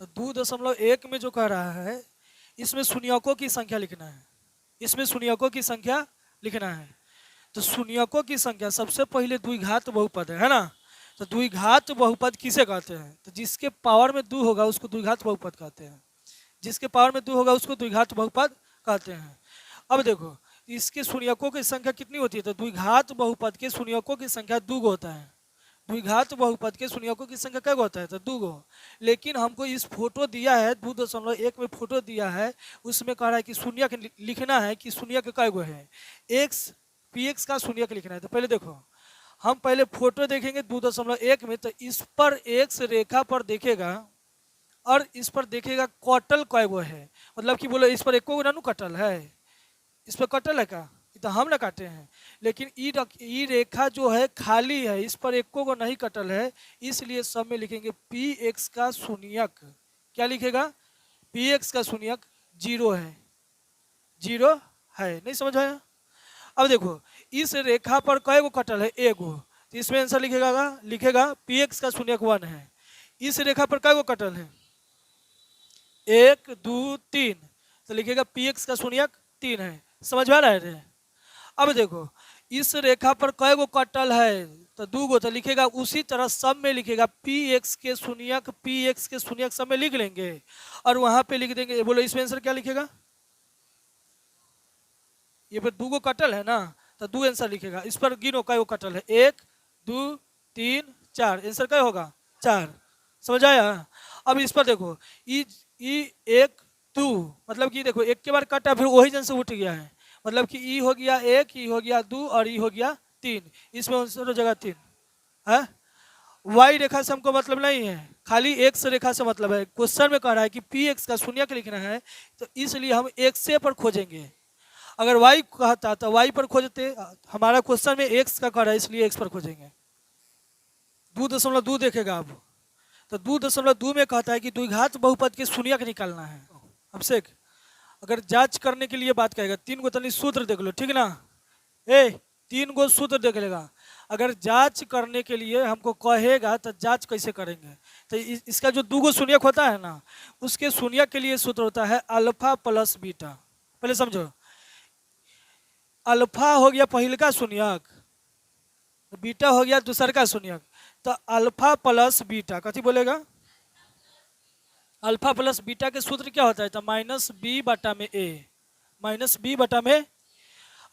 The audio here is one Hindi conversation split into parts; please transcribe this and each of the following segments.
तो 2.1 में जो कह रहा है इसमें शून्यकों की संख्या लिखना है, इसमें शून्यकों की संख्या लिखना है। तो शून्यकों की संख्या सबसे पहले द्विघात बहुपद है ना। तो द्विघात बहुपद किसे कहते हैं? तो जिसके पावर में 2 होगा उसको द्विघात बहुपद कहते हैं, जिसके पावर में 2 होगा उसको द्विघात बहुपद कहते हैं। अब देखो इसके शून्यकों की संख्या कितनी होती है? तो द्विघात बहुपद के शून्यकों की संख्या 2 होता है। द्विघात बहुपद के शून्यकों की संख्या क्या होता है? तो 2 गो। लेकिन हमको इस फोटो दिया है 2.1 में फोटो दिया है, उसमें कह रहा है कि शून्यक लिखना है कि शून्यक कै गो है, एक्स पी एक्स का शून्यक लिखना है। तो पहले देखो हम पहले फोटो देखेंगे 2.1 में, तो इस पर एक्स रेखा पर देखेगा और इस पर देखेगा कटल कै गो है, मतलब कि बोलो इस पर एको गो ना कटल है, इस पर कटल है का? तो हम ना काटे हैं। लेकिन ई रेखा जो है खाली है, इस पर एको को नहीं कटल है, इसलिए सब में लिखेंगे पी एक्स का शून्यक। क्या लिखेगा? पी एक्स का शून्यक 0 है, 0 है। नहीं समझ आया? अब देखो इस रेखा पर कै गो कटल है? एगो। तो इसमें आंसर लिखेगा पी एक्स का शून्यक 1 है। इस रेखा पर कै गो कटल है? 1 2 3। तो लिखेगा पी एक्स का शून्यक 3 है। समझ में आ रहा है? अब देखो इस रेखा पर कै गो कटल है? तो 2 गो। तो लिखेगा उसी तरह सब में लिखेगा पी एक्स के शून्यक, पी एक्स के शून्यक सब में लिख लेंगे और वहां पे लिख देंगे। बोलो इसमें आंसर क्या लिखेगा? ये पर 2 गो कटल है ना, तो 2 आंसर लिखेगा। इस पर गिनो कै गो कटल है? 1 2 3 4। आंसर क्या होगा? 4। समझ आया? अब इस पर देखो ई 1 2, मतलब कि देखो एक के बार कटा फिर वही जन से उठ गया है, मतलब कि ई हो गया 1, ई हो गया 2 और ई हो गया 3। इसमें आंसर हो जाएगा 3 है। वाई रेखा से हमको मतलब नहीं है, खाली एक्स रेखा से मतलब है। क्वेश्चन में कह रहा है कि पी एक्स का शून्यक लिखना है, तो इसलिए हम एक्स पर खोजेंगे। अगर वाई कहता तो वाई पर खोजते, हमारा क्वेश्चन में एक्स का कह रहा है इसलिए एक्स पर खोजेंगे। 2.2 देखेगा अब। तो 2.2 में कहता है कि द्विघात बहुपद के शून्यक निकालना है। हमसे अगर जांच करने के लिए बात करेगा 3 गो तनी सूत्र देख लो, ठीक ना? 3 गो सूत्र देख लेगा। अगर जांच करने के लिए हमको कहेगा तो जांच कैसे करेंगे? तो इसका जो 2 गो शून्यक होता है ना, उसके शून्यक के लिए सूत्र होता है अल्फा प्लस बीटा। पहले समझो, अल्फा हो गया पहले का शून्यक, बीटा हो गया दूसर का शून्यक। तो अल्फा प्लस बीटा कथी बोलेगा? अल्फा प्लस बीटा के सूत्र क्या होता है? तो माइनस बी बटा में ए, माइनस बी बटा में।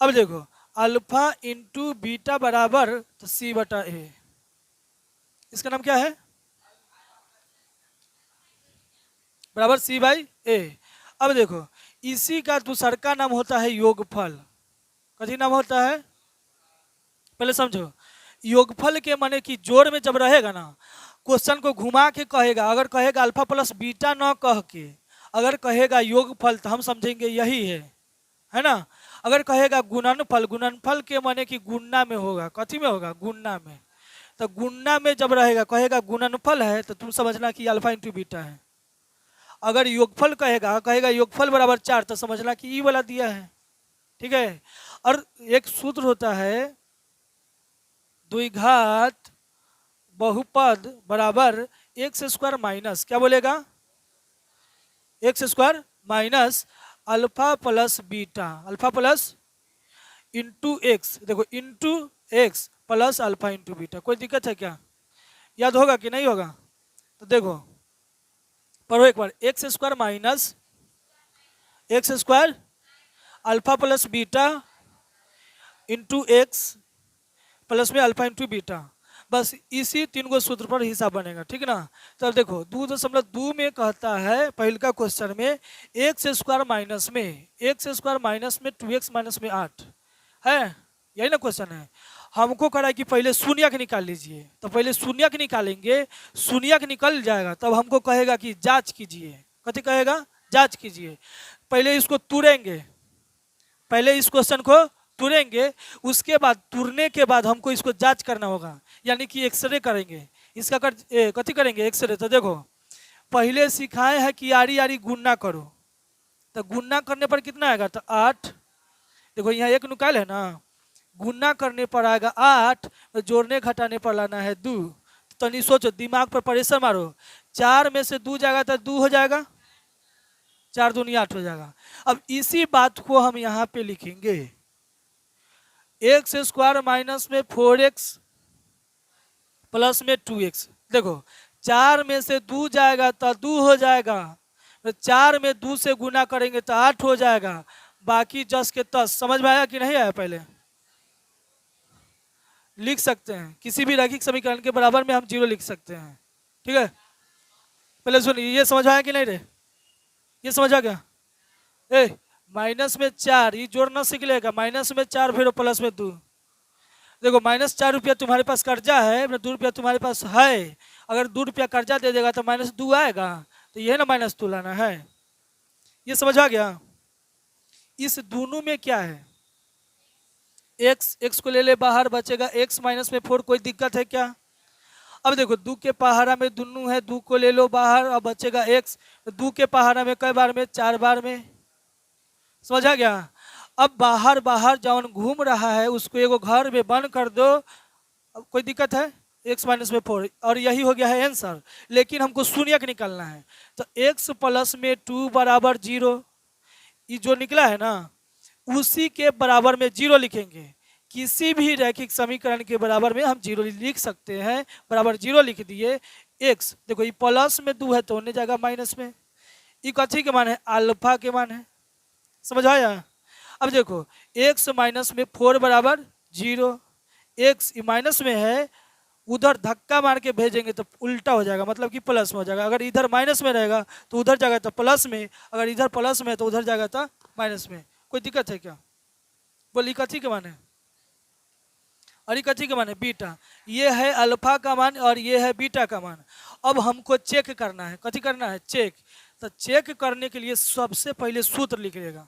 अब देखो अल्फा इंटू बीटा बराबर तो सी बटा ए, इसका नाम क्या है? बराबर सी बाई ए। अब देखो इसी का दूसर का नाम होता है योगफल। कथी नाम होता है? पहले समझो, योगफल के माने कि जोड़ में जब रहेगा ना, क्वेश्चन को घुमा के कहेगा। अगर कहेगा अल्फा प्लस बीटा न कह के अगर कहेगा योगफल तो हम समझेंगे यही है ना। अगर कहेगा गुणनफल, गुणनफल के माने कि गुणना में होगा। कथी में होगा? गुणना में। तो गुणना में जब रहेगा कहेगा गुणनफल है तो तुम समझना कि अल्फा इंटू बीटा है। अगर योगफल कहेगा योगफल बराबर 4 तो समझना कि ई वाला दिया है, ठीक है। और एक सूत्र होता है द्विघात बहुपद बराबर एक्स स्क्वायर माइनस, क्या बोलेगा? X square minus alpha plus beta, alpha plus into x. देखो into x plus alpha into beta. कोई दिक्कत है क्या? याद होगा कि नहीं होगा? तो देखो पढ़ो एक बार, x square minus x square alpha plus beta into x plus में अल्फा इंटू बीटा। बस इसी 3 गो सूत्र पर हिसाब बनेगा, ठीक ना। तो अब देखो 2.2 में कहता है पहले का क्वेश्चन में एक्स स्क्वायर माइनस में 2x माइनस में 8 है, यही ना क्वेश्चन है। हमको कह रहा है कि पहले शून्यक निकाल लीजिए। तो पहले शून्यक निकालेंगे, शून्यक निकल जाएगा तब हमको कहेगा कि जांच कीजिए। कथी कहेगा? जांच कीजिए। पहले इसको तुरेंगे, पहले इस क्वेश्चन को तुरेंगे, उसके बाद तुरने के बाद हमको इसको जांच करना होगा, यानी कि एक्सरे करेंगे। इसका कथी करेंगे? एक्सरे। तो देखो पहले सिखाए है कि आरी आरी गुणना करो, तो गुणना करने पर कितना आएगा? तो 8। देखो यहाँ 1 निकाल है ना, गुणना करने पर आएगा 8, जोड़ने घटाने पर लाना है 2। तो तनी सोचो, दिमाग पर प्रेशर मारो 4 में से 2 जाएगा तो 2 हो जाएगा, 4 दूनी 8 हो जाएगा। अब इसी बात को हम यहाँ पे लिखेंगे, एक्स स्क्वायर माइनस में 4x प्लस में 2x। देखो 4 में से 2 जाएगा तो 2 हो जाएगा, 4 में 2 से गुना करेंगे तो 8 हो जाएगा, बाकी 10 के 10। समझ में आया कि नहीं आया? पहले लिख सकते हैं, किसी भी रैखिक समीकरण के बराबर में हम 0 लिख सकते हैं। ठीक है, पहले सुनिए, ये समझ आया कि नहीं रे? ये समझ आ गया? ए माइनस में 4 ये जोड़ना सीख लेगा, माइनस में 4 फिर प्लस में 2। देखो -4 रुपया तुम्हारे पास कर्जा है, 2 रुपया तुम्हारे पास है, अगर 2 रुपया कर्जा दे देगा तो -2 आएगा, तो ये ना -2 लाना है। ये समझ आ गया? इस दोनों में क्या है, x को ले ले बाहर, बचेगा x माइनस में 4। कोई दिक्कत है क्या? अब देखो 2 के पहाड़ा में दोनों है, 2 को ले लो बाहर, अब बचेगा x। 2 के पहाड़ा में कई बार में? 4 बार में। समझ आ गया? अब बाहर बाहर जौन घूम रहा है उसको एगो घर में बंद कर दो। अब कोई दिक्कत है? x माइनस में 4, और यही हो गया है आंसर। लेकिन हमको शून्यक निकालना है, तो x प्लस में 2 बराबर 0। ये जो निकला है ना उसी के बराबर में 0 लिखेंगे। किसी भी रैखिक समीकरण के बराबर में हम 0 लिख सकते हैं। बराबर 0 लिख दिए। x देखो ये प्लस में 2 है तो होने जाएगा माइनस में। ये कथी के मान है? अल्फा के मान है। समझ आया? अब देखो x माइनस में 4 बराबर 0। x माइनस में है, उधर धक्का मार के भेजेंगे तो उल्टा हो जाएगा, मतलब कि प्लस में हो जाएगा। अगर इधर माइनस में रहेगा तो उधर जाएगा तो प्लस में, अगर इधर प्लस में है तो उधर जाएगा तो माइनस में। कोई दिक्कत है क्या? बोली कथी के मान है? और ये कथी के मान है? बीटा। ये है अल्फा का मान और ये है बीटा का मान। अब हमको चेक करना है। कथी करना है? चेक। तो चेक करने के लिए सबसे पहले सूत्र लिख लेगा।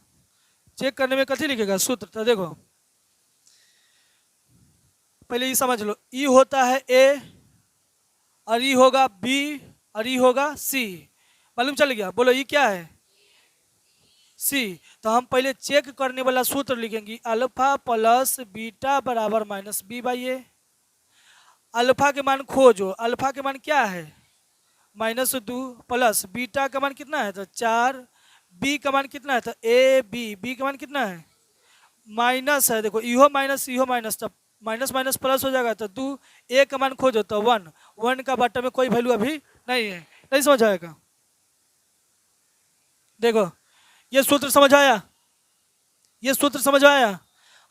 चेक करने में कथी लिखेगा? सूत्र। तो देखो पहले ये समझ लो, ई होता है ए, और ई होगा बी, और ई होगा सी। मालूम चल गया? बोलो ये क्या है? सी। तो हम पहले चेक करने वाला सूत्र लिखेंगे, अल्फा प्लस बीटा बराबर minus b by a. Alpha के मान खोजो। अल्फा के मान क्या है? -2 प्लस बीटा का मान कितना है? तो 4। बी का मान कितना है? तो ए बी। बी का मान कितना है? माइनस है। देखो इहो माइनस, तो माइनस माइनस प्लस हो जाएगा तो 2। ए का मान खोजो तो 1। 1 का बट्टा में कोई वैल्यू अभी नहीं है। नहीं समझ आएगा? देखो ये सूत्र समझ आया? ये सूत्र समझ आया?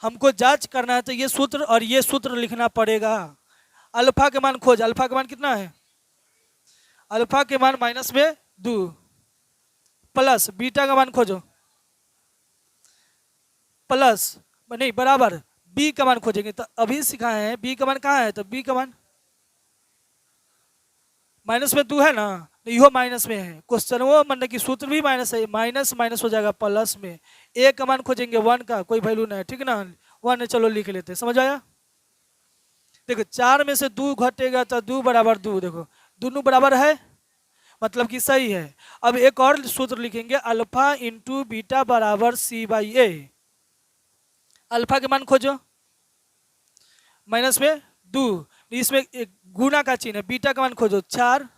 हमको जांच करना है तो ये सूत्र और ये सूत्र लिखना पड़ेगा। अल्फा के मान खोज। अल्फा का मान कितना है? अल्फा के मान -2 प्लस बीटा का मान खोजो, प्लस नहीं बराबर बी का मान खोजेंगे। तो अभी सिखाए हैं बी का मान कहाँ है? तो बी का मान -2 है ना, तो इहो माइनस में है। क्वेश्चन वो मतलब कि सूत्र भी माइनस है, माइनस माइनस हो जाएगा प्लस में। ए का मान खोजेंगे 1 का कोई वैल्यू नहीं है, ठीक ना? 1 है, चलो लिख लेते। समझ आया? देखो 4 में से 2 घटेगा तो 2 बराबर 2। देखो दोनों बराबर है, मतलब कि सही है। अब एक और सूत्र लिखेंगे, अल्फा इंटू बीटा बराबर सी बाई ए। अल्फा के मान खोजो, -2, इसमें एक गुना का चिन्ह है। बीटा का मान खोजो 4,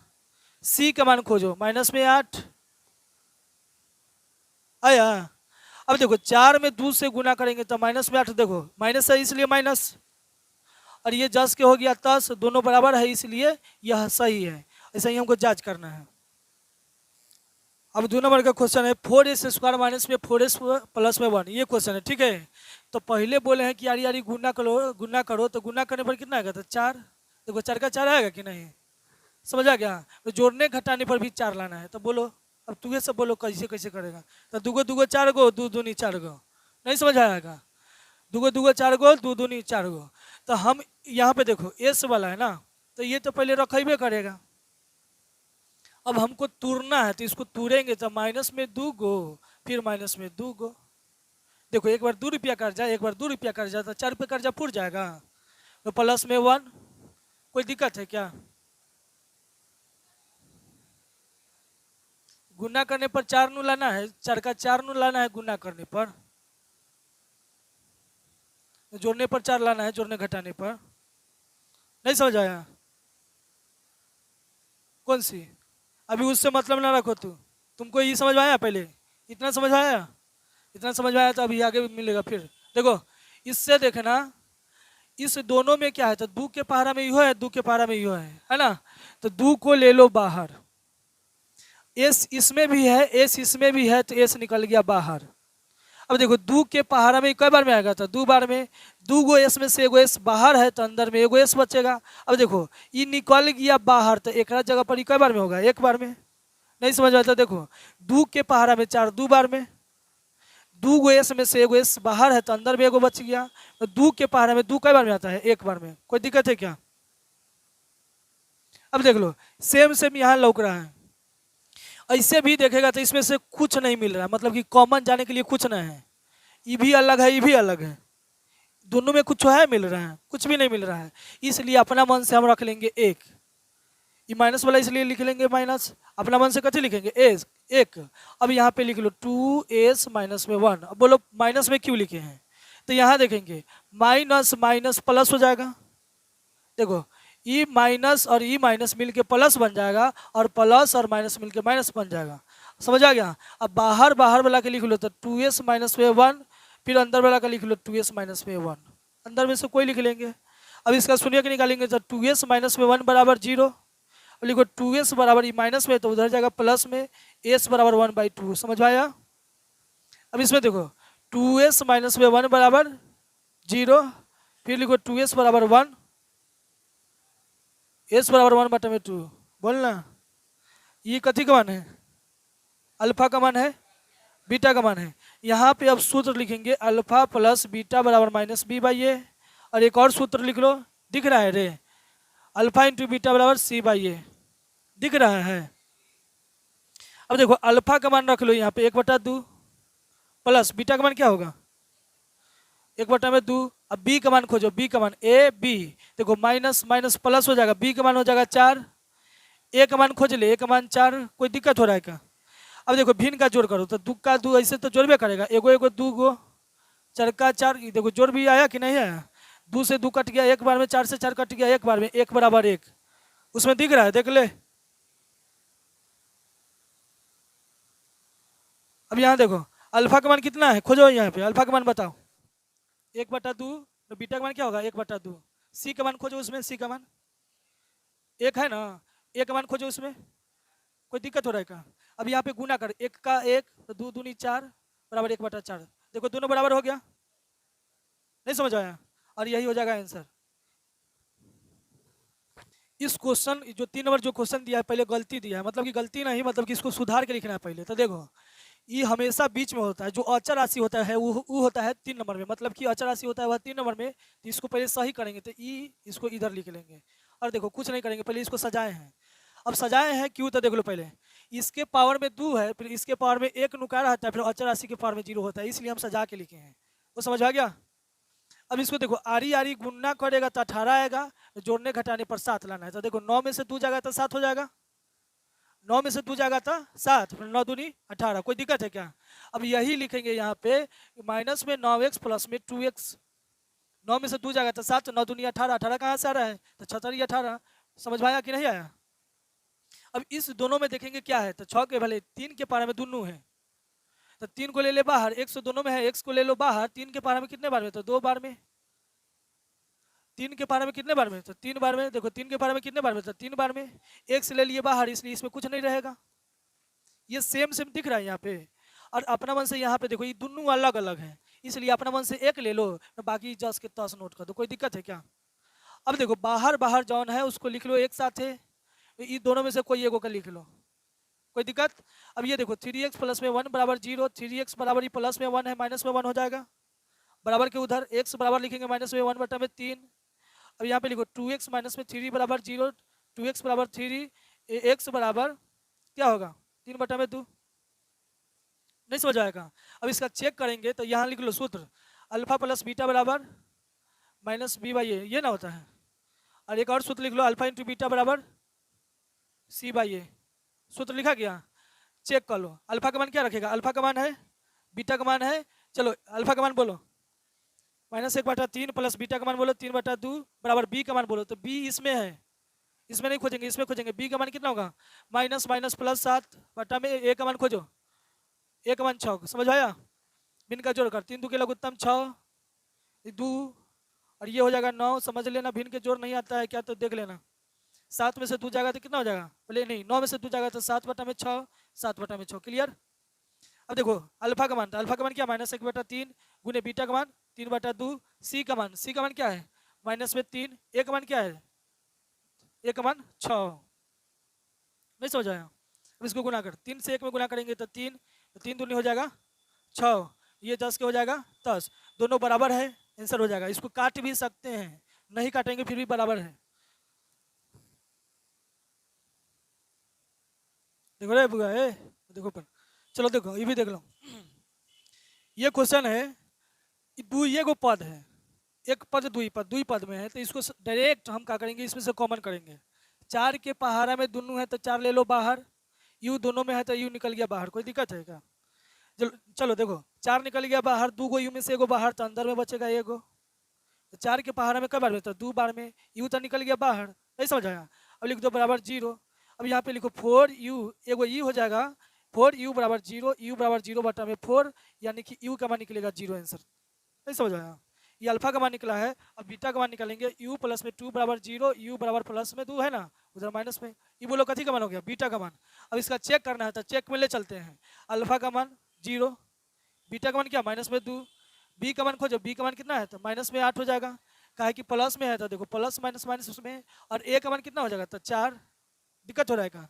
सी का मान खोजो -8 आया। अब देखो 4 में 2 से गुना करेंगे तो -8। देखो माइनस है इसलिए माइनस, और ये 10 के हो गया 10, दोनों बराबर है इसलिए यह सही है। ऐसा ही हमको जांच करना है। अब 2 नंबर का क्वेश्चन है, 4s स्क्वायर माइनस में 4s प्लस में 1। ये क्वेश्चन है, ठीक है? तो पहले बोले हैं कि यारी यारी गुना करो, तो गुना करने पर कितना आएगा? तो 4। देखो 4 का 4 आएगा कि नहीं? समझ आ गया? तो जोड़ने घटाने पर भी 4 लाना है। तो बोलो, अब तुम्हें सब बोलो कैसे कैसे करेगा? तो 2 2 4 गो, 2 दूनी 4 गो। नहीं समझ आएगा? 2 2 4 गो, 2 दूनी 4 गो। तो हम यहाँ पे देखो एस वाला है ना, तो ये तो पहले रखेबे करेगा। अब हमको तूरना है तो इसको तूरेंगे तो -2 गो, फिर -2 गो। देखो एक बार 2 रुपया कर्जा, एक बार 2 रुपया कर्जा, तो 4 रुपया कर्जा पूर जाएगा। तो प्लस में 1। कोई दिक्कत है क्या? गुना करने पर 4 नू लाना है, 4 का 4 नू लाना है गुना करने पर, जोड़ने पर 4 लाना है, जोड़ने घटाने पर। नहीं समझ आया? कौन सी? अभी उससे मतलब ना रखो तुमको ये समझ में आया? पहले इतना समझ में आया? इतना समझ में आया तो अभी आगे भी मिलेगा। फिर देखो इससे देखना, इस दोनों में क्या है, तो दू के पहाड़ा में यो है, दू के पहाड़ा में यो है ना। तो दू को ले लो बाहर, एस इसमें भी है, एस इसमें भी है, तो एस निकल गया बाहर। अब देखो दू के पहाड़ा में कई बार में आएगा, तो 2 बार में। 2 गो एस में से एगो एस बाहर है, तो अंदर में एगो एस बचेगा। अब देखो ये निकल गया बाहर, तो एक जगह पर कई बार में होगा? 1 बार में। नहीं समझ आता? देखो दू के पहाड़ा में 4 2 बार में, 2 गो एस में से एगो एस बाहर है, तो अंदर में एगो बच गया। तो दू के पहाड़ा में 2 कई बार में आता है? 1 बार में। कोई दिक्कत है क्या? अब देख लो सेम सेम यहाँ लौक रहा है। ऐसे भी देखेगा तो इसमें से कुछ नहीं मिल रहा है, मतलब कि कॉमन जाने के लिए कुछ नहीं है। ये भी अलग है, ये भी अलग है, दोनों में कुछ है मिल रहा है? कुछ भी नहीं मिल रहा है। इसलिए अपना मन से हम रख लेंगे 1। ये माइनस वाला इसलिए लिख लेंगे माइनस, अपना मन से कथी लिखेंगे? एस 1। अब यहाँ पे लिख लो 2s माइनस में 1। अब बोलो माइनस में क्यों लिखे हैं? तो यहाँ देखेंगे माइनस माइनस प्लस हो जाएगा। देखो ई माइनस और ई माइनस मिलके प्लस बन जाएगा, और प्लस और माइनस मिलके माइनस बन जाएगा। समझ आ गया? अब बाहर बाहर वाला के लिख लो तो 2s माइनस में 1, फिर अंदर वाला का लिख लो 2s माइनस में 1। अंदर में से कोई लिख लेंगे। अब इसका शून्य के निकालेंगे तो 2s माइनस में 1 बराबर 0। अब लिखो 2s बराबर ई माइनस में, तो उधर जाएगा प्लस में, s बराबर 1/2। समझ में आया? अब इसमें देखो 2s माइनस में 1 बराबर 0, फिर लिखो 2s बराबर 1, s बराबर 1/2। बोलना ये कथी का मान है? अल्फा का मान है, बीटा का मान है। यहाँ पे अब सूत्र लिखेंगे अल्फा प्लस बीटा बराबर माइनस बी बाई ए। और एक और सूत्र लिख लो, दिख रहा है रे? अल्फा इंटू बीटा बराबर सी बाई ए, दिख रहा है? अब देखो अल्फा का मान रख लो यहाँ पे 1/2, प्लस बीटा का मान क्या होगा? 1/2। अब बी का मान खोजो, बी का मान ए बी। देखो माइनस माइनस प्लस हो जाएगा, बी का मान हो जाएगा 4। ए का मान खोज ले, ए का मान 4। कोई दिक्कत हो रहा है क्या? अब देखो भिन्न का जोड़ करो तो 2 का 2 ऐसे तो जोड़बे करेगा, एगो एगो 2 गो, 4 का 4। देखो जोड़ भी आया कि नहीं आया? 2 से 2 कट गया 1 बार में, 4 से 4 कट गया 1 बार में, 1 बराबर 1। उसमें दिख रहा है? देख ले। अब यहाँ देखो अल्फा का मान कितना है, खोजो यहाँ पे अल्फा का मान बताओ। 1/2। तो बीटा का मान क्या होगा? 1/2। सी का मान खोजो, उसमें सी का मान 1 है ना, 1 का मान खोजो उसमें। कोई दिक्कत हो रहा है क्या? अब यहाँ पे गुना कर, 1 का 1 तो 2 दूनी 4 बराबर 1/4। देखो दोनों बराबर हो गया। नहीं समझ आया? और यही हो जाएगा आंसर। इस क्वेश्चन जो 3 नंबर जो क्वेश्चन दिया है पहले गलती दिया है, मतलब कि गलती नहीं, मतलब कि इसको सुधार के लिखना है पहले। तो देखो ये हमेशा बीच में होता है, जो अचर राशि होता है वो होता है 3 नंबर में, मतलब कि अचर राशि होता है वह 3 नंबर में। तो इसको पहले सही करेंगे तो इसको इधर लिख लेंगे। और देखो कुछ नहीं करेंगे, पहले इसको सजाए हैं। अब सजाए हैं क्यों? तो देख लो पहले इसके पावर में 2 है, फिर इसके पावर में 1 नुकार आता है, फिर अचर राशि के पावर में 0 होता है, इसलिए हम सजा के लिखे हैं। वो समझ आ गया? अब इसको देखो आरी आरी गुणना करेगा तो 18 आएगा, जोड़ने घटाने पर 7 लाना है। तो देखो 9 में से 2 जाएगा तो 7 हो जाएगा, 9 में से 2 जाएगा तो 7, फिर 9 दूनी 18। कोई दिक्कत है क्या? अब यही लिखेंगे यहाँ पे माइनस में 9x प्लस में 2x। 9 में से 2 जाएगा तो 7, 9 दूनी 18, 18 कहाँ से आ रहा है? तो 76 18। समझ में आया कि नहीं आया? अब इस दोनों में देखेंगे क्या है, तो 6 के भले 3 के पारा में दोनों है, तो 3 को ले ले बाहर, x तो दोनों में है, x को ले लो बाहर। 3 के पारा में कितने बार में? तो 2 बार में। 3 के पारा में कितने बार में? तो 3 बार में। देखो 3 के पारा में कितने बार में? तो 3 बार में। x ले लिए बाहर, इसलिए इसमें कुछ नहीं रहेगा। ये सेम सेम दिख रहा है यहाँ पे। और अपना मन से यहाँ पे देखो ये दोनों अलग अलग है, इसलिए अपना मन से 1 ले लो, बाकी 10 के 10 नोट कर दो। कोई दिक्कत है क्या? अब देखो बाहर बाहर जौन है उसको लिख लो एक साथ है, ये दोनों में से कोई एगो का लिख लो। कोई दिक्कत? अब ये देखो 3x प्लस में 1 बराबर 0, 3x बराबर ये प्लस में 1 है, माइनस में 1 हो जाएगा। बराबर के उधर x बराबर लिखेंगे माइनस में 1/3। अब यहाँ पे लिखो 2x माइनस में 3 बराबर 0, 2x बराबर 3, x बराबर क्या होगा? 3/2। नहीं समझ आएगा? अब इसका चेक करेंगे तो यहाँ लिख लो सूत्र अल्फा प्लस बीटा बराबर माइनस बी बाई ए, ये ना होता है। और एक और सूत्र लिख लो अल्फा इंटू बीटा बराबर सी बाई ए। सूत्र लिखा गया, चेक कर लो। अल्फा का मान क्या रखेगा? अल्फा का मान है, बीटा का मान है। चलो अल्फा का मान बोलो -1/3 प्लस बीटा का मान बोलो 3/2 बराबर बी का मान बोलो। तो बी इसमें है, इसमें नहीं खोजेंगे, इसमें खोजेंगे। बी का मान कितना होगा, माइनस माइनस प्लस 7 बटा में ए का मान खोजो, ए का मान 6, समझ आया। भिन्न का जोड़ कर, 3 दू के लघुत्तम 6, 2 और ये हो जाएगा 9, समझ लेना। भिन्न के जोड़ नहीं आता है क्या तो देख लेना। 7 में से 2 जाएगा तो कितना हो जाएगा, बोले नहीं 9 में से 2 जाएगा तो 7 बटा में 6, 7 बटा में 6, क्लियर। अब देखो अल्फा का मान, तो अल्फा का मान क्या, -1/3 गुने बीटा का मान 3/2। सी का मान, सी का मान क्या है, -3। ए का मान क्या है, ए का मान 6, नहीं समझ आया। अब इसको गुना कर, 3 से 1 में गुना करेंगे तो 3, तो 3 दूनी हो जाएगा 6, ये 10 के हो जाएगा 10, दोनों बराबर है, आंसर हो जाएगा। इसको काट भी सकते हैं, नहीं काटेंगे फिर भी बराबर है। देखो रे बुआ देखो पर, चलो देखो ये भी देख लो। ये क्वेश्चन है, दू ये को पद है, एक पद दुई पद में है, तो इसको डायरेक्ट हम क्या करेंगे, इसमें से कॉमन करेंगे। 4 के पहाड़ा में दोनों है तो 4 ले लो बाहर, यू दोनों में है तो यू निकल गया बाहर, कोई दिक्कत है क्या। चलो चलो देखो 4 निकल गया बाहर, 2 गो यू में से एगो बाहर, तो अंदर में बचेगा एगो। तो 4 के पहाड़ा में कब बार में, तो 2 बार में, यू तो निकल गया बाहर, नहीं समझ आया। अब लिख दो बराबर 0। अब यहाँ पे लिखो 4u, एगो यू हो जाएगा, 4u बराबर 0, यू बराबर 0 बटा में 4, यानी कि यू का मान निकलेगा 0, आंसर, नहीं समझ आया। ये अल्फा का मान निकला है। अब बीटा का मान निकालेंगे, u प्लस में 2 बराबर 0, u बराबर प्लस में 2 है ना, उधर माइनस में, ये बोलो कथी का मान हो गया, बीटा का मान। अब इसका चेक करना है तो चेक में ले चलते हैं। अल्फा का मान 0, बीटा का मान क्या, -2, बी का मान खोजो, बी का मान कितना है तो -8 हो जाएगा, काहे कि प्लस में है तो देखो प्लस माइनस माइनस उसमें, और ए का मान कितना हो जाएगा तो 4, दिक्कत हो जाएगा।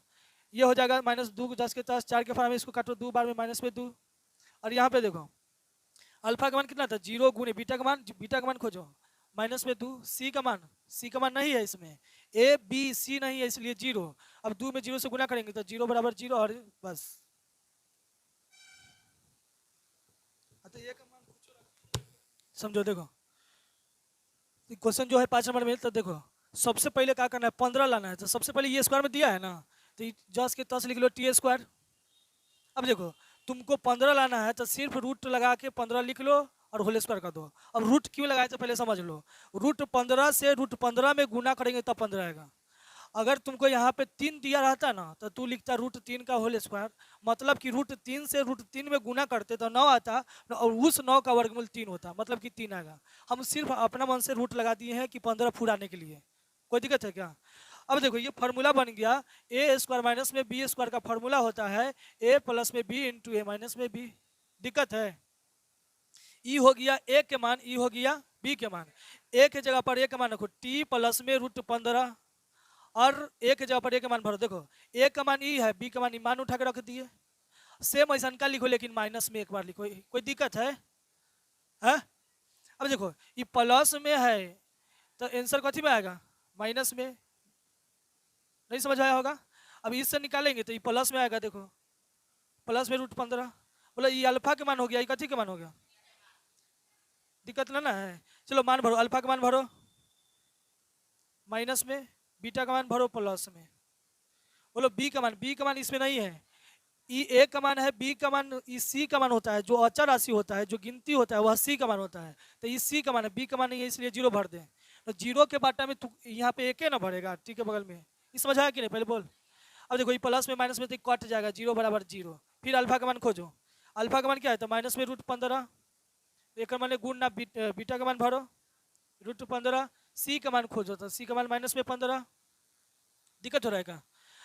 ये हो जाएगा -2, 10 के 10, 4 के फॉर्म में इसको काटो, 2 बार में -2, और यहाँ पे देखो अल्फा का मान कितना था 0 गुने बीटा का मान खोजो, -2, सी का मान नहीं है इसमें, ए बी सी नहीं है इसलिए 0। अब 2 में 0 से गुना करेंगे तो 0 बराबर 0, और बस। तो ये का मान समझो, देखो क्वेश्चन जो है 5 नंबर में, तो देखो सबसे पहले क्या करना है, 15 लाना है। तो सबसे पहले ये स्क्वायर में दिया है ना, तो 10 के 10 लिख लो t²। अब देखो तुमको 15 लाना है तो सिर्फ रूट लगा के 15 लिख लो और होल स्क्वायर कर दो। अब रूट क्यों लगाए तो पहले समझ लो, रूट 15 से रूट 15 में गुना करेंगे तब 15 आएगा। अगर तुमको यहाँ पे 3 दिया रहता ना तो तू लिखता √3 का होल स्क्वायर, मतलब कि √3 से √3 में गुना करते तो 9 आता, और उस 9 का वर्गमूल 3 होता, मतलब कि 3 आएगा। हम सिर्फ अपना मन से रूट लगा दिए हैं कि 15 फुराने के लिए, कोई दिक्कत है क्या। अब देखो ये फार्मूला बन गया, a² माइनस में b² का फार्मूला होता है a प्लस में b इंटू a माइनस में b। दिक्कत है, ई हो गया a के मान, ई हो गया b के मान। a के जगह पर a का मान रखो t प्लस में √15, और a के जगह पर a का मान भरो। देखो a का मान ई है, b का मान ई, मान उठा के रख दिए। सेम ऐसा का लिखो, लेकिन माइनस में एक बार लिखो, कोई दिक्कत है, है? अब देखो ये प्लस में है तो आंसर कथी में आएगा, माइनस में, नहीं समझ आया होगा। अब इससे निकालेंगे तो ये प्लस में आएगा, देखो प्लस में √15, बोला ये अल्फा के मान हो गया, ये कथी के मान हो गया, दिक्कत ना है। चलो मान भरो, अल्फा का मान भरो माइनस में, बीटा का मान भरो प्लस में। बोलो बी का मान इसमें नहीं है, ई ए का मान है, बी का मान ई सी का मान होता है, जो अचर राशि होता है, जो गिनती होता है वह सी का मान होता है। तो ई सी का मान है, बी का मान नहीं है इसलिए 0 भर दें। तो 0 के बाटा में तू यहाँ पे एक ना भरेगा, टी के बगल में, इस समझ आया कि नहीं, पहले बोल। अब देखो ये प्लस में माइनस में तो कट जाएगा, 0 बराबर 0। फिर अल्फा का मान खोजो, अल्फा का मान क्या है तो माइनस में √15, एक मान गुण ना बीटा का मान भरो √15, सी का मान खोजो तो सी का मान -15, दिक्कत हो रहेगा।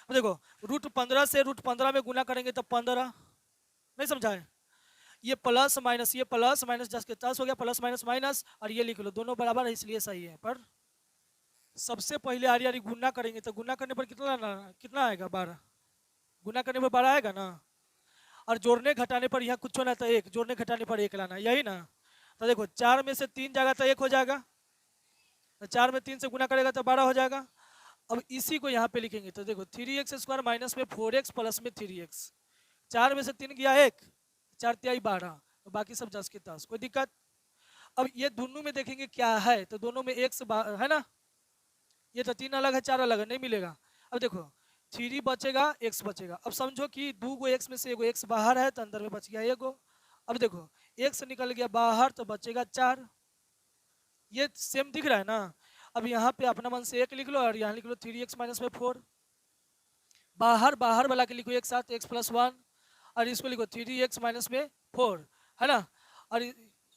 अब देखो √15 से √15 में गुना करेंगे तो 15, नहीं समझाए। ये प्लस माइनस 10 के 10 हो गया, प्लस माइनस माइनस, और ये लिख लो दोनों बराबर है इसलिए सही है। पर सबसे पहले आरी गुना करेंगे तो गुना करने पर कितना आएगा, 12, गुना करने पर 12 आएगा ना, और जोड़ने घटाने पर यहाँ कुछ ना तो 1, जोड़ने घटाने पर 1 लाना, यही ना। तो देखो 4 में से 3 जाएगा तो 1 हो जाएगा, तो 4 में 3 से गुना करेगा तो 12 हो जाएगा। अब इसी को यहाँ पे लिखेंगे तो देखो 3x² माइनस में 4x प्लस में 3x, 4 में से 3 गया 1, 4 तिहाई 12, तो बाकी सब 10 के 10, कोई दिक्कत। अब ये दोनों में देखेंगे क्या है, तो दोनों में x है ना, ये तो 3 अलग है 4 अलग है, नहीं मिलेगा। अब देखो 3 बचेगा, x बचेगा। अब समझो कि 2 गो x में से एगो x बाहर है तो अंदर में बच गया एगो। अब देखो x निकल गया बाहर तो बचेगा 4, ये सेम दिख रहा है ना। अब यहाँ पे अपना मन से 1 लिख लो और यहाँ लिख लो 3x माइनस में 4। बाहर बाहर वाला के लिखो एक साथ x प्लस 1 और इसको लिखो 3x माइनस में 4, है ना। और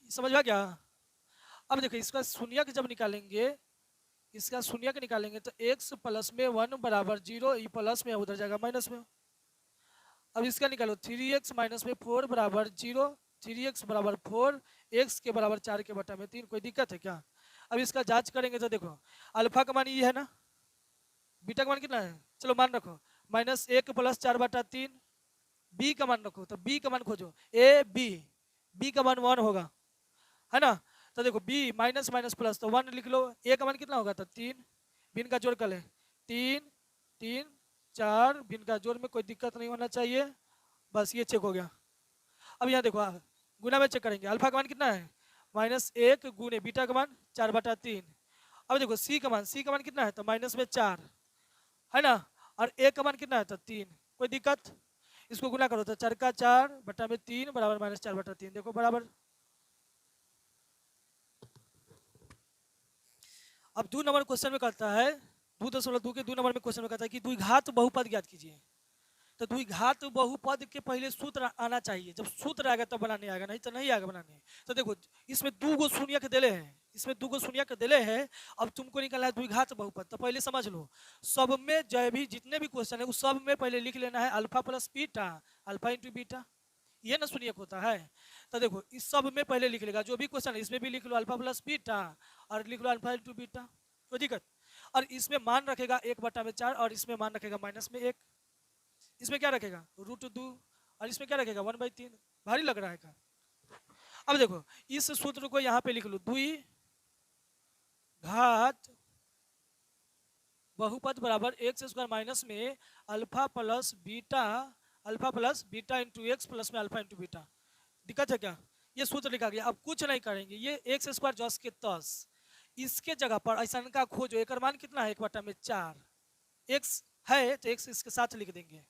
समझ में आ गया। अब देखो इसका शून्यक जब निकालेंगे, इसका शून्यक निकालेंगे तो x प्लस में 1 बराबर 0, ये प्लस में उधर जाएगा माइनस में। अब इसका निकालो 3x माइनस में 4 बराबर 0, 3x बराबर 4, x के बराबर 4 के बटा में 3। कोई दिक्कत है क्या? अब इसका जांच करेंगे तो देखो अल्फा का मान ये है ना, बीटा का मान कितना है, चलो मान रखो -1 प्लस 4 बटा 3। बी का मान रखो तो बी का मान खोजो, ए बी, बी का मान 1 होगा, है ना। तो देखो बी माइनस माइनस प्लस तो 1 लिख लो। ए का मान कितना होगा तो 3, भिन्न का जोड़ कर ले 3 3 4, भिन्न का जोड़ में कोई दिक्कत नहीं होना चाहिए, बस ये चेक हो गया। अब यहाँ देखो गुना में चेक करेंगे, अल्फा का मान कितना है -1 गुने बीटा का मान 4 बटा 3। अब देखो सी का मान कितना है तो माइनस में 4, है ना। और ए का मान कितना है तो 3। कोई दिक्कत, इसको गुना करो तो 4 का 4 बटा में 3 बराबर -4 बटा 3। देखो बराबर। अब 2 नंबर क्वेश्चन में कहता है 2.2 के 2 नंबर में क्वेश्चन में कहता है कि द्विघात बहुपद ज्ञात कीजिए। तो द्विघात बहुपद के पहले सूत्र आना चाहिए, जब सूत्र आएगा तब बनाने आएगा, नहीं तो नहीं आएगा बनाने। तो देखो इसमें 2 गो शून्यक दिले हैं, इसमें 2 गो शून्यक दिले हैं। अब तुमको निकालना है द्विघात बहुपद, तो पहले समझ लो सब में जो भी जितने भी क्वेश्चन है उस सब में पहले लिख लेना है alpha plus beta, alpha into beta, ये ना शून्यक होता है। तो देखो इस सब में पहले लिख लेगा, जो भी क्वेश्चन है इसमें भी लिख लो अल्फा प्लस बीटा और लिख लो अल्फा इंटू बीटा, कोई दिक्कत। और इसमें मान रखेगा 1/4 और इसमें मान रखेगा -1, इसमें क्या रखेगा √2 और इसमें क्या रखेगा 1/3। भारी लग रहा है क्या? अब देखो इस सूत्र को यहाँ पे लिख लो, द्विघात बहुपद बराबर x² माइनस में alpha plus beta into x plus में अल्फा इंटू बीटा। दिक्कत है क्या? ये सूत्र लिखा गया। अब कुछ नहीं करेंगे, ये x² जस के तस, इसके जगह पर ऐसा का खोजो, एक मान कितना है 1/4, x है तो x इसके साथ लिख देंगे।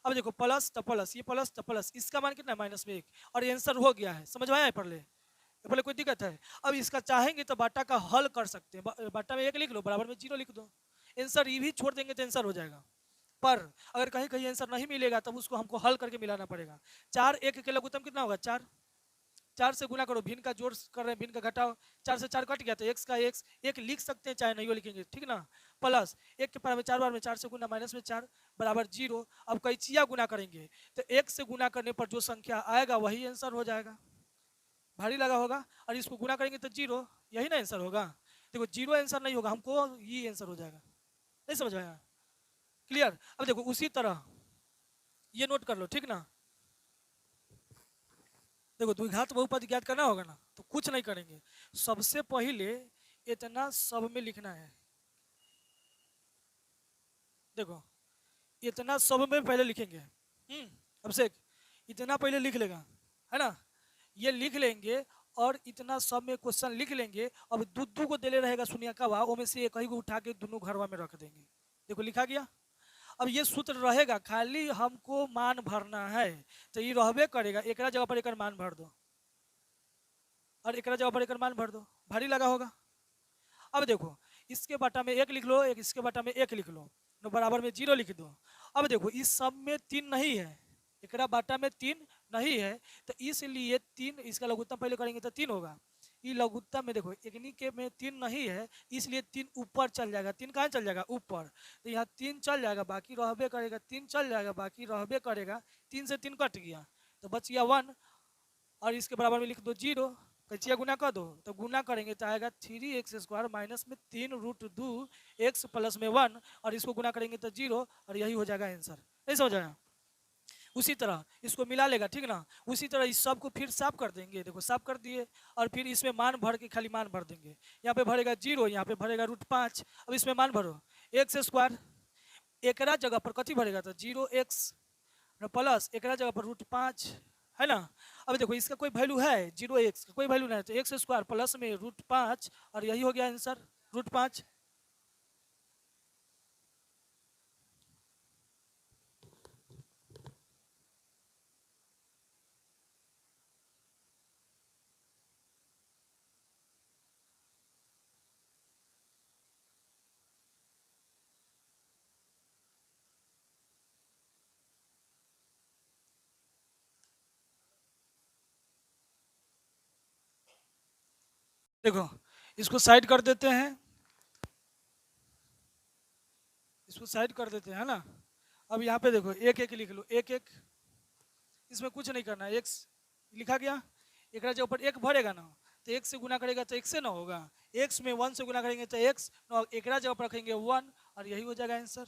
अब देखो प्लस तो प्लस, ये प्लस तो प्लस, इसका मान कितना है -1 और आंसर हो गया है। समझ में आया पहले कोई दिक्कत है? अब इसका चाहेंगे तो बाटा का हल कर सकते हैं, बाटा में 1 लिख लो बराबर में 0 लिख दो, आंसर ये भी छोड़ देंगे तो आंसर हो जाएगा। पर अगर कहीं कहीं आंसर नहीं मिलेगा तब उसको हमको हल करके मिलाना पड़ेगा। 4 1 के लघुत्तम कितना होगा 4, 4 से गुना करो, भिन्न का जोड़ कर रहे हैं, भिन्न का घटाओ, 4 से 4 कट गया तो x का x 1 लिख सकते हैं चाहे नहीं लिखेंगे, ठीक ना। प्लस 1 के पावर में 4 बार में 4 से गुना -4 बराबर 0। अब कैचिया गुना करेंगे तो 1 से गुना करने पर जो संख्या आएगा वही आंसर हो जाएगा। भारी लगा होगा। और इसको गुना करेंगे तो 0, यही ना आंसर होगा। देखो 0 आंसर नहीं होगा, हमको ये आंसर हो जाएगा। नहीं समझ आया? क्लियर? अब देखो उसी तरह ये नोट कर लो, ठीक ना। देखो द्विघात बहुपद ज्ञात करना होगा ना, तो कुछ नहीं करेंगे, सबसे पहले इतना सब में लिखना है। देखो इतना सब में पहले लिखेंगे, अब से इतना पहले लिख लेगा, है ना, ये लिख लेंगे और इतना सब में क्वेश्चन लिख लेंगे। अब दू को दे रहेगा शून्य का वा, में से एक ही को उठा के दोनों घरवा में रख देंगे। देखो लिखा गया। अब ये सूत्र रहेगा, खाली हमको मान भरना है, तो ये रहबे करेगा, एक जगह पर एक मान भर दो और एक जगह पर एक मान भर दो। भारी लगा होगा। अब देखो इसके बटा में 1 लिख लो, एक इसके बटा में 1 लिख लो, तो बराबर में 0 लिख दो। अब देखो इस सब में 3 नहीं है, एक बाटा में 3 नहीं है, तो इसलिए 3 इसका लघुत्तम पहले करेंगे तो 3 होगा। ये लघुत्तम में देखो एकनी के में 3 नहीं है, इसलिए 3 ऊपर चल जाएगा। 3 कहाँ चल जाएगा ऊपर, तो यहाँ 3 चल जाएगा, बाकी रहबे करेगा, 3 चल जाएगा, बाकी रहबे करेगा। 3 से 3 कट गया तो बच गया 1 और इसके बराबर में लिख दो 0। कचिया गुना कर दो, तो गुना करेंगे तो आएगा 3x² माइनस में 3√2 x प्लस में 1 और इसको गुना करेंगे तो 0 और यही हो जाएगा आंसर। नहीं समझ आया? उसी तरह इसको मिला लेगा, ठीक ना। उसी तरह इस सब को फिर साफ कर देंगे। देखो साफ कर दिए और फिर इसमें मान भर के खाली मान भर देंगे। यहाँ पे भरेगा 0, यहाँ पे भरेगा √5। अब इसमें मान भरो x², एक जगह पर कथी भरेगा तो 0x प्लस एक जगह पर √5, है ना। अब देखो इसका कोई वैल्यू है 0x का कोई वैल्यू नहीं, तो x² प्लस में √5 और यही हो गया आंसर √5। देखो इसको साइड कर देते हैं, इसको साइड कर देते हैं, है ना। अब यहाँ पे देखो एक एक लिख लो, एक एक, इसमें कुछ नहीं करना है, एक्स लिखा गया, एक जब ऊपर एक भरेगा ना तो एक से गुना करेगा तो एक से ना होगा, एक्स में वन से गुना करेंगे तो एक्स, एक जगह पर रखेंगे वन और यही हो जाएगा आंसर।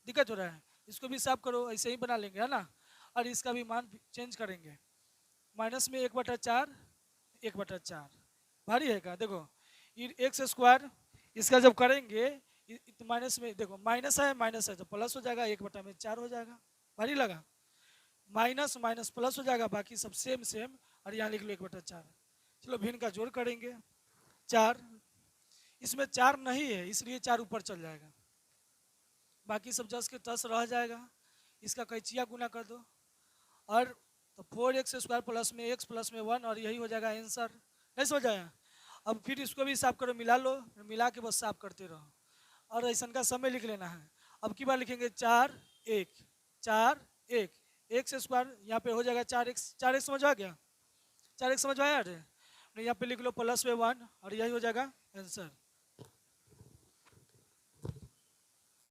दिक्कत हो रहा है, इसको भी साफ करो, ऐसे ही बना लेंगे, है ना। और इसका भी मान चेंज करेंगे, माइनस में 1/4, 1/4 भारी है क्या, देखो ये एक्स स्क्वायर, इसका जब करेंगे माइनस में, देखो माइनस है तो प्लस हो जाएगा, 1/4 हो जाएगा, भारी लगा, माइनस माइनस प्लस हो जाएगा, बाकी सब सेम सेम, और यहाँ लिख लो 1/4। चलो भिन्न का जोड़ करेंगे, 4, इसमें 4 नहीं है इसलिए 4 ऊपर चल जाएगा, बाकी सब 10 के 10 रह जाएगा, इसका कैचिया गुना कर दो, और तो 4x² प्लस में x प्लस में 1 और यही हो जाएगा आंसर। नहीं समझ आया। अब फिर इसको भी साफ करो, मिला लो, मिला के बस साफ करते रहो, और ऐसा का समय लिख लेना है। अब की बार लिखेंगे 4 1 4 1, x² यहाँ पे हो जाएगा 4x, 4x समझ आ गया, 4x समझ आया, यहाँ पे लिख लो प्लस में 1 और यही हो जाएगा आंसर।